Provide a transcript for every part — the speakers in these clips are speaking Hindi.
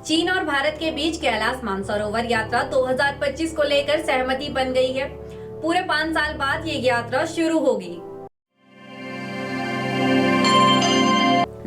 चीन और भारत के बीच कैलाश मानसरोवर यात्रा 2025 को लेकर सहमति बन गई है। पूरे 5 साल बाद ये यात्रा शुरू होगी।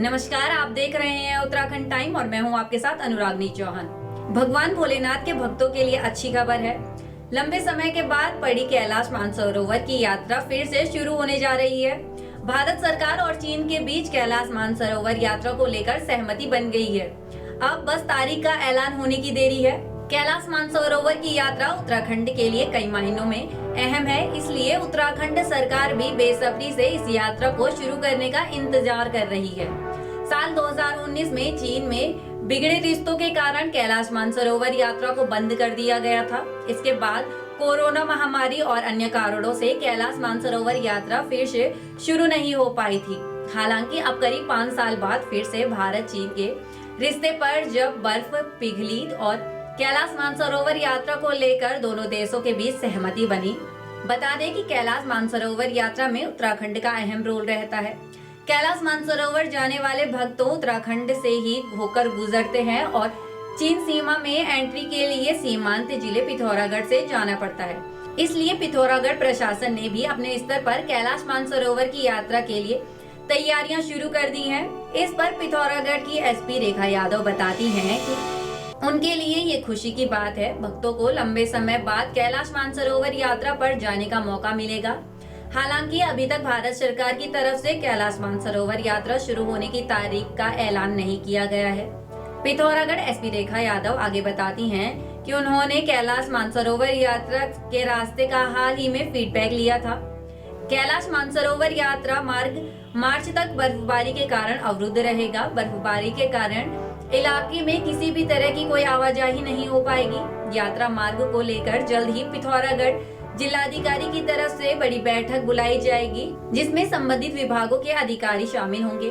नमस्कार, आप देख रहे हैं उत्तराखंड टाइम और मैं हूं आपके साथ अनुरागनी चौहान। भगवान भोलेनाथ के भक्तों के लिए अच्छी खबर है। लंबे समय के बाद पड़ी कैलाश मानसरोवर की यात्रा फिर से शुरू होने जा रही है। भारत सरकार और चीन के बीच कैलाश मानसरोवर यात्रा को लेकर सहमति बन गई है। अब बस तारीख का ऐलान होने की देरी है। कैलाश मानसरोवर की यात्रा उत्तराखंड के लिए कई मायनों में अहम है, इसलिए उत्तराखंड सरकार भी बेसब्री से इस यात्रा को शुरू करने का इंतजार कर रही है। साल 2019 में चीन में बिगड़े रिश्तों के कारण कैलाश मानसरोवर यात्रा को बंद कर दिया गया था। इसके बाद कोरोना महामारी और अन्य कारणों से कैलाश मानसरोवर यात्रा फिर से शुरू नहीं हो पाई थी। हालांकि अब करीब 5 साल बाद फिर से भारत चीन के रिश्ते पर जब बर्फ पिघली और कैलाश मानसरोवर यात्रा को लेकर दोनों देशों के बीच सहमति बनी। बता दें कि कैलाश मानसरोवर यात्रा में उत्तराखंड का अहम रोल रहता है। कैलाश मानसरोवर जाने वाले भक्तों उत्तराखंड से ही होकर गुजरते हैं और चीन सीमा में एंट्री के लिए सीमांत जिले पिथौरागढ़ से जाना पड़ता है। इसलिए पिथौरागढ़ प्रशासन ने भी अपने स्तर पर कैलाश मानसरोवर की यात्रा के लिए तैयारियां शुरू कर दी हैं। इस पर पिथौरागढ़ की एसपी रेखा यादव बताती हैं कि उनके लिए ये खुशी की बात है। भक्तों को लंबे समय बाद कैलाश मानसरोवर यात्रा पर जाने का मौका मिलेगा। हालांकि अभी तक भारत सरकार की तरफ से कैलाश मानसरोवर यात्रा शुरू होने की तारीख का ऐलान नहीं किया गया है। पिथौरागढ़ एसपी रेखा यादव आगे बताती हैं कि उन्होंने कैलाश मानसरोवर यात्रा के रास्ते का हाल ही में फीडबैक लिया था। कैलाश मानसरोवर यात्रा मार्ग मार्च तक बर्फबारी के कारण अवरुद्ध रहेगा। बर्फबारी के कारण इलाके में किसी भी तरह की कोई आवाजाही नहीं हो पाएगी। यात्रा मार्ग को लेकर जल्द ही पिथौरागढ़ जिलाधिकारी की तरफ से बड़ी बैठक बुलाई जाएगी, जिसमें संबंधित विभागों के अधिकारी शामिल होंगे।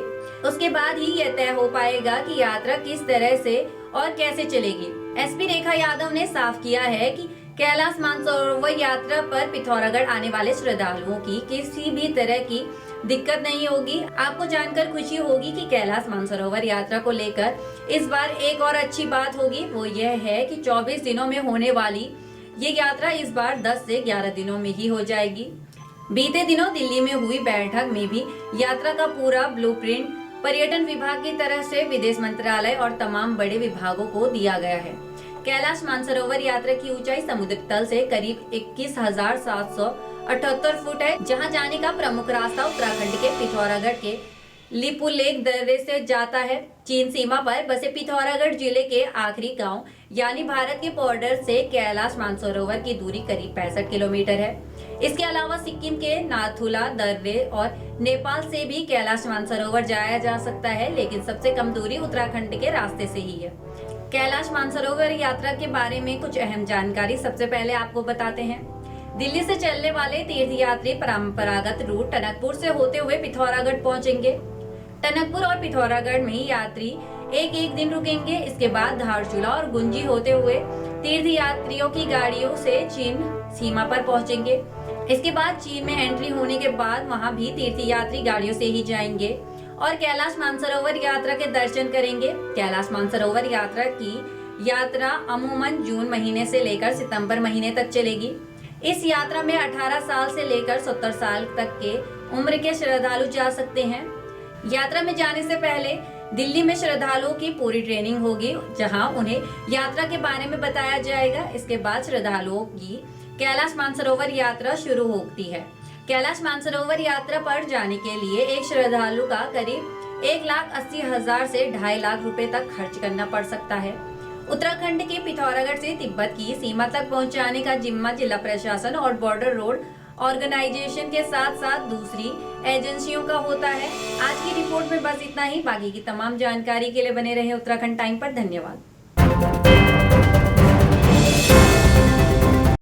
उसके बाद ही यह तय हो पाएगा कि यात्रा किस तरह से और कैसे चलेगी। एसपी रेखा यादव ने साफ किया है कि कैलाश मानसरोवर यात्रा पर पिथौरागढ़ आने वाले श्रद्धालुओं की किसी भी तरह की दिक्कत नहीं होगी। आपको जानकर खुशी होगी कि कैलाश मानसरोवर यात्रा को लेकर इस बार एक और अच्छी बात होगी, वो यह है कि 24 दिनों में होने वाली ये यात्रा इस बार 10 से 11 दिनों में ही हो जाएगी। बीते दिनों दिल्ली में हुई बैठक में भी यात्रा का पूरा ब्लूप्रिंट पर्यटन विभाग की तरफ से विदेश मंत्रालय और तमाम बड़े विभागों को दिया गया है। कैलाश मानसरोवर यात्रा की ऊंचाई समुद्र तल से करीब 21,778 फुट है, जहां जाने का प्रमुख रास्ता उत्तराखंड के पिथौरागढ़ के लिपुलेख दर्रे से जाता है। चीन सीमा पर बसे पिथौरागढ़ जिले के आखिरी गांव यानी भारत के बॉर्डर से कैलाश मानसरोवर की दूरी करीब 65 किलोमीटर है। इसके अलावा सिक्किम के नाथुला दर्रे और नेपाल से भी कैलाश मानसरोवर जाया जा सकता है, लेकिन सबसे कम दूरी उत्तराखंड के रास्ते से ही है। कैलाश मानसरोवर यात्रा के बारे में कुछ अहम जानकारी सबसे पहले आपको बताते हैं। दिल्ली से चलने वाले तीर्थयात्री परंपरागत रूट टनकपुर से होते हुए पिथौरागढ़ पहुंचेंगे। टनकपुर और पिथौरागढ़ में यात्री एक दिन रुकेंगे। इसके बाद धारचूला और गुंजी होते हुए तीर्थयात्रियों की गाड़ियों से चीन सीमा पर पहुंचेंगे। इसके बाद चीन में एंट्री होने के बाद वहां भी तीर्थयात्री गाड़ियों से ही जाएंगे और कैलाश मानसरोवर यात्रा के दर्शन करेंगे। कैलाश मानसरोवर यात्रा अमूमन जून महीने से लेकर सितंबर महीने तक चलेगी। इस यात्रा में 18 साल से लेकर 70 साल तक के उम्र के श्रद्धालु जा सकते हैं। यात्रा में जाने से पहले दिल्ली में श्रद्धालुओं की पूरी ट्रेनिंग होगी, जहां उन्हें यात्रा के बारे में बताया जाएगा। इसके बाद श्रद्धालुओं की कैलाश मानसरोवर यात्रा शुरू होती है। कैलाश मानसरोवर यात्रा पर जाने के लिए एक श्रद्धालु का करीब 1,80,000 से 2.5 लाख रुपए तक खर्च करना पड़ सकता है। उत्तराखंड के पिथौरागढ़ से तिब्बत की सीमा तक पहुंचाने का जिम्मा जिला प्रशासन और बॉर्डर रोड ऑर्गेनाइजेशन के साथ साथ दूसरी एजेंसियों का होता है। आज की रिपोर्ट में बस इतना ही। बाकी की तमाम जानकारी के लिए बने रहे उत्तराखंड टाइम पर। धन्यवाद।